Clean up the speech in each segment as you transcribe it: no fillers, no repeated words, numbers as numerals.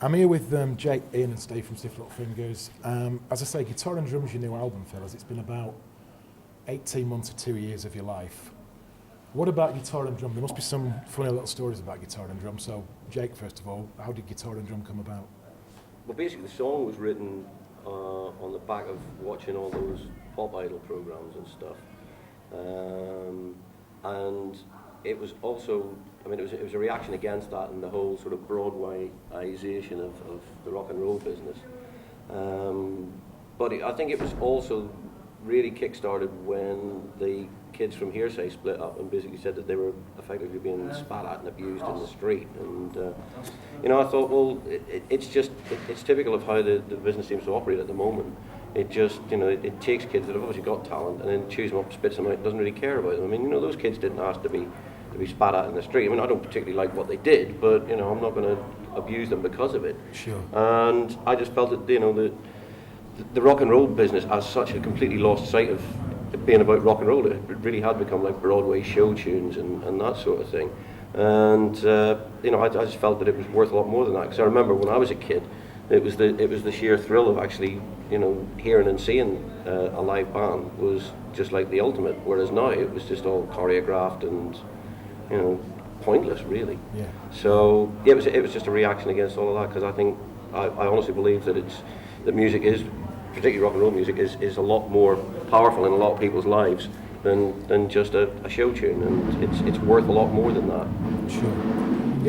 I'm here with Jake, Ian and Steve from Stiff Little Fingers. As I say, Guitar and Drum's your new album, fellas. It's been about 18 months or 2 years of your life. What about Guitar and Drum? There must be some funny little stories about Guitar and Drum. So, Jake, first of all, how did Guitar and Drum come about? Well, basically, the song was written on the back of watching all those Pop Idol programs and stuff. And it was also, I mean, it was a reaction against that and the whole sort of Broadwayization of the rock and roll business. But I think it was also really kick-started when the kids from Hearsay split up and basically said that they were effectively being spat at and abused in the street. And, you know, I thought, well, it's typical of how the business seems to operate at the moment. It just, you know, it takes kids that have obviously got talent and then chews them up, spits them out, doesn't really care about them. I mean, you know, those kids didn't ask to be spat at in the street. I mean, I don't particularly like what they did, but, you know, I'm not going to abuse them because of it. Sure. And I just felt that, you know, the rock and roll business as such had completely lost sight of it being about rock and roll. It really had become like Broadway show tunes and that sort of thing. And, you know, I just felt that it was worth a lot more than that. Because I remember when I was a kid, it was the sheer thrill of actually, you know, hearing and seeing a live band was just like the ultimate. Whereas now it was just all choreographed and, you know, pointless, really. Yeah. So yeah, it was just a reaction against all of that, because I think I honestly believe that that music is, particularly rock and roll music, is a lot more powerful in a lot of people's lives than just a show tune, and it's worth a lot more than that. Sure.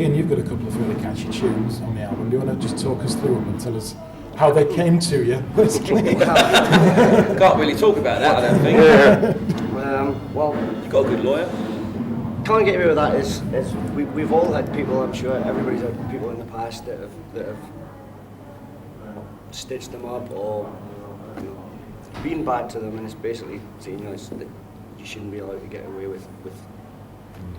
Ian, you've got a couple of really catchy tunes on the album. Do you want to just talk us through them and tell us how they came to you? Can't really talk about that, I don't think. Well, You got a good lawyer? can't get away with that is we've all had people, I'm sure everybody's had people in the past that have stitched them up or, you know, been bad to them, and it's basically saying, you know, that you shouldn't be allowed to get away with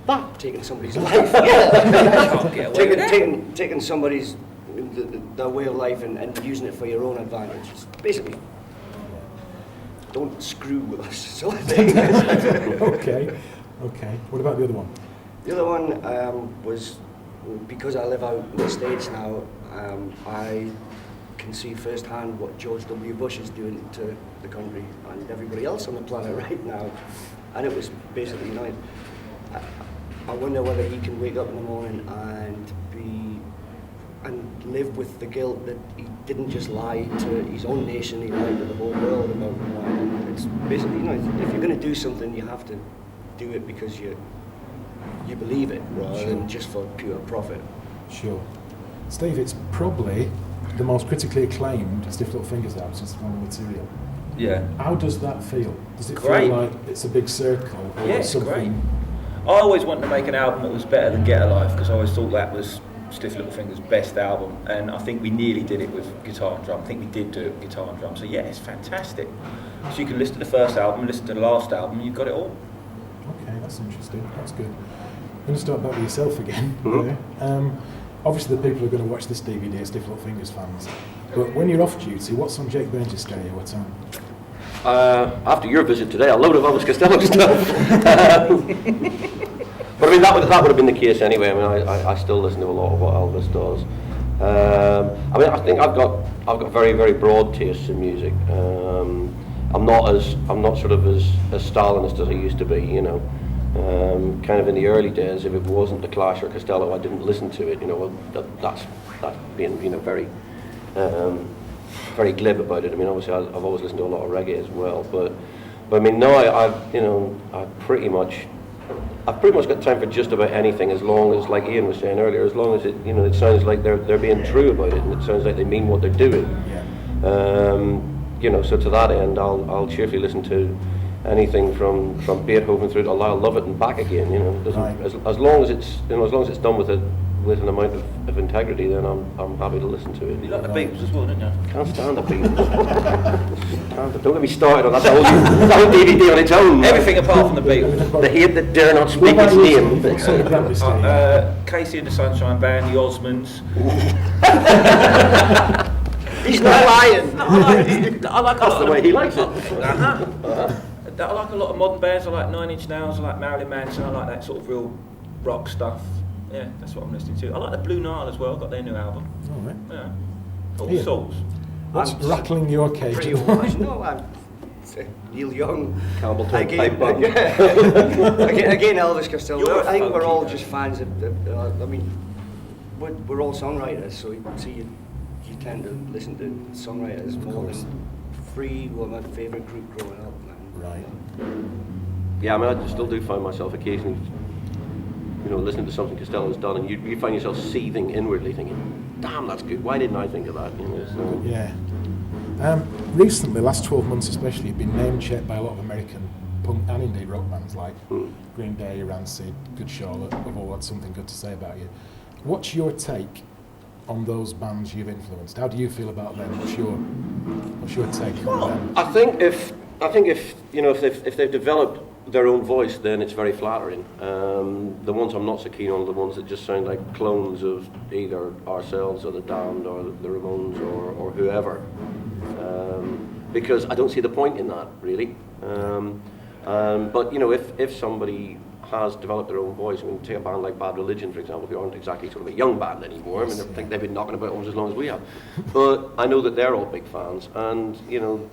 that, taking somebody's life. Can't get away with that. taking somebody's their way of life and using it for your own advantage. It's basically, don't screw with us, sort of thing. Okay. What about the other one? The other one was, because I live out in the States now, I can see firsthand what George W. Bush is doing to the country and everybody else on the planet right now. And it was basically, you know, I wonder whether he can wake up in the morning and live with the guilt that he didn't just lie to his own nation, he lied to the whole world about why. It's basically, you know, if you're going to do something, you have to do it because you believe it, rather than just for pure profit. Sure. Steve, it's probably the most critically acclaimed Stiff Little Fingers album since the Final Material. Yeah. How does that feel? Does it Great. feel like it's a big circle or Yeah, it's something? great. I always wanted to make an album that was better than Get a Life, because I always thought that was Stiff Little Fingers' best album, and I think we nearly did it with Guitar and Drum. I think we did do it with Guitar and Drum, so yeah, it's fantastic. So you can listen to the first album and listen to the last album, and you've got it all. Okay, that's interesting. That's good. I'm going to start back with yourself again. Mhm. Yeah. Obviously, the people who are going to watch this DVD are Stiff Little Fingers fans. But when you're off duty, what's on Jake Burns' stereo? What time? After your visit today, a load of Elvis Costello stuff. But I mean, that would have been the case anyway. I mean, I still listen to a lot of what Elvis does. I mean, I think I've got very, very broad tastes in music. I'm not sort of as Stalinist as I used to be, you know. Kind of in the early days, if it wasn't the Clash or Costello, I didn't listen to it. You know, well, that's being, you know, very very glib about it. I mean, obviously I've always listened to a lot of reggae as well, but I mean, now I've pretty much got time for just about anything, as long as, like Ian was saying earlier, as long as it, you know, it sounds like they're being true about it, and it sounds like they mean what they're doing. Yeah. You know, so to that end, I'll cheerfully listen to anything from Beethoven through to Lyle Lovett and back again. You know, Right. as long as it's done with an amount of integrity, then I'm happy to listen to it. You like the Beatles as well, didn't you? Can't stand the Beatles. Don't get me started on that. That's a whole DVD on its own. Everything apart from the Beatles. The hate that dare not What speak about its you, name. Steve? What sort of Grammy stereo? Casey and the Sunshine Band, the Osmonds. He's not lying. I like That's the way he likes it. I like a lot of modern bands. I like Nine Inch Nails. I like Marilyn Manson. I like that sort of real rock stuff. Yeah, that's what I'm listening to. I like the Blue Nile as well. Got their new album. All right. Yeah. All Ian? sorts. What's I'm rattling your cage? Pretty at the moment? old. No, I'm Neil Young. Campbell Town Again, Pipe Band. again, Elvis Costello. You're a I think we're funky all guy. just fans of. I mean, we're all songwriters, so you tend to listen to songwriters more course. than Free were my favourite group growing up. Right. Yeah, I mean, I still do find myself occasionally, listening to something Costello's done, and you find yourself seething inwardly, thinking, "Damn, that's good. Why didn't I think of that?" So. Yeah. Recently, last 12 months especially, you've been name-checked by a lot of American punk and indeed rock bands like Green Day, Rancid, Good Charlotte, have all had something good to say about you. What's your take on those bands you've influenced? How do you feel about them? What's your take on them? I think if they've developed their own voice, then it's very flattering. The ones I'm not so keen on are the ones that just sound like clones of either ourselves or the Damned or the Ramones or whoever, because I don't see the point in that really. But if somebody has developed their own voice, I mean, take a band like Bad Religion, for example, who aren't exactly sort of a young band anymore. I mean, I think they've been knocking about almost as long as we have. But I know that they're all big fans, and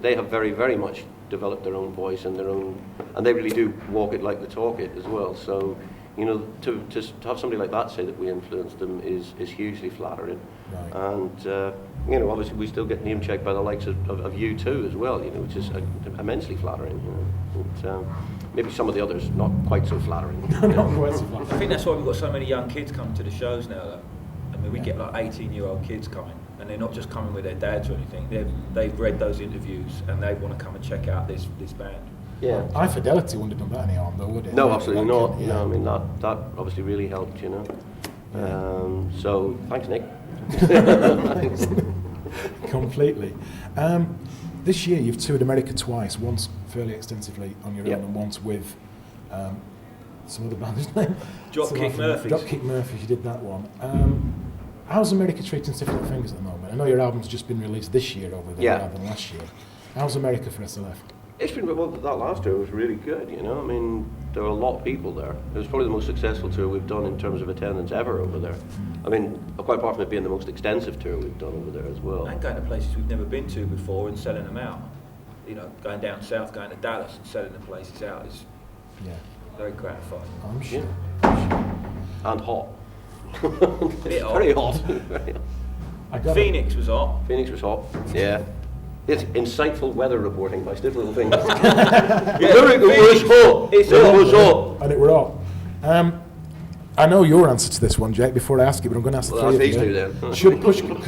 they have very, very much developed their own voice and and they really do walk it like they talk it as well. So, to have somebody like that say that we influenced them is hugely flattering. Right. And obviously we still get name checked by the likes of U2 as well, which is immensely flattering. And, maybe some of the others not quite so flattering. Not quite so far. I think that's why we've got so many young kids coming to the shows now, though. I mean, we get like 18-year-old kids coming, and they're not just coming with their dads or anything. They've read those interviews, and they want to come and check out this band. Yeah. High Fidelity wouldn't have done that any harm, though, would it? No, absolutely That not. kid, I mean that obviously really helped. So thanks, Nick. Completely. This year you've toured America twice, once fairly extensively on your own and once with some other band's name. Dropkick Murphys. Dropkick Murphys, you did that one. How's America treating Stiff Little Fingers at the moment? I know your album's just been released this year over there rather than last year. How's America for SLF? It's been, well, that last tour was really good, I mean, there were a lot of people there. It was probably the most successful tour we've done in terms of attendance ever over there. I mean, quite apart from it being the most extensive tour we've done over there as well. And going to places we've never been to before and selling them out. Going down south, going to Dallas and selling the places out is very gratifying. I'm sure. And hot. Bit hot. Very hot. I got Phoenix was hot. Phoenix was hot, yeah. It's insightful weather reporting by Stiff Little Fingers. Yeah, Lyric was hot. It's It hot. was hot. And it were all. I know your answer to this one, Jake, before I ask it, but I'm going to ask the Well, three ask of these you. two then.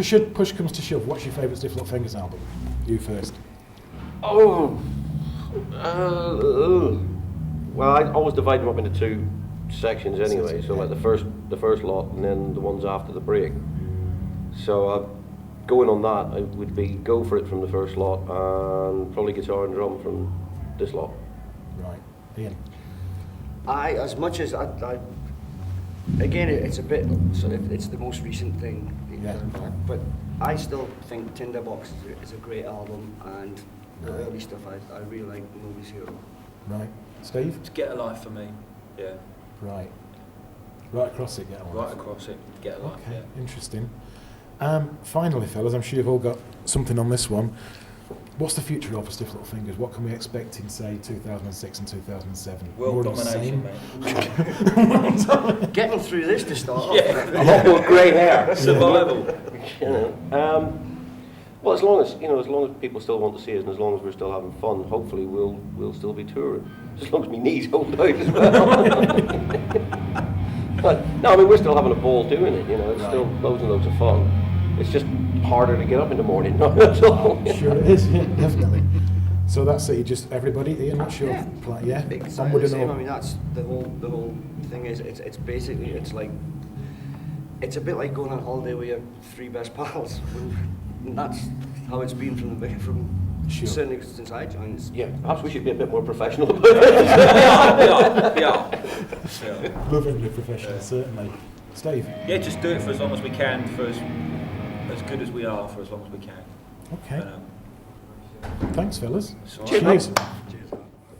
Should push comes to shove, what's your favourite Stiff Little Fingers album? You first. Oh. Well, I always divide them up into two sections anyway. So like the first lot, and then the ones after the break. So going on that, it would be Go For It from the first lot, and probably Guitar and Drum from this lot. Right. Ian. As much as I again, it's a bit sort of, it's the most recent thing, but I still think Tinderbox is a great album, and the early stuff I really like. Nobody's Hero. Right. Steve? It's Get a Life for me. Yeah. Right. Right across it, get on. Right across it. Get a Life. Okay, Yeah. interesting. Finally, fellas, I'm sure you've all got something on this one. What's the future of for Stiff Little Fingers? What can we expect in, say, 2006 and 2007? World More of the domination, same? mate. Getting through this to start off. Yeah. A lot more grey hair. Survival. Well, as long as people still want to see us, and as long as we're still having fun, hopefully we'll still be touring. As long as my knees hold out as well. But no, I mean, we're still having a ball doing it. It's still loads and loads of fun. It's just harder to get up in the morning. That's all. Sure it is, yeah, definitely. So that's it. You just everybody. Ian, what's your plan? Yeah, Exactly the same. I mean, that's the whole thing. Is it's basically it's a bit like going on holiday with your three best pals. And that's how it's been certainly since I joined. Yeah, perhaps we should be a bit more professional about it. Yeah. Lovingly professional, certainly. Steve. Yeah, just do it for as long as we can, for as good as we are, for as long as we can. Okay. And, Thanks, fellas. it's all Cheers, right. Cheers. Cheers.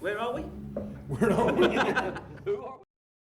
Where are we? We're on.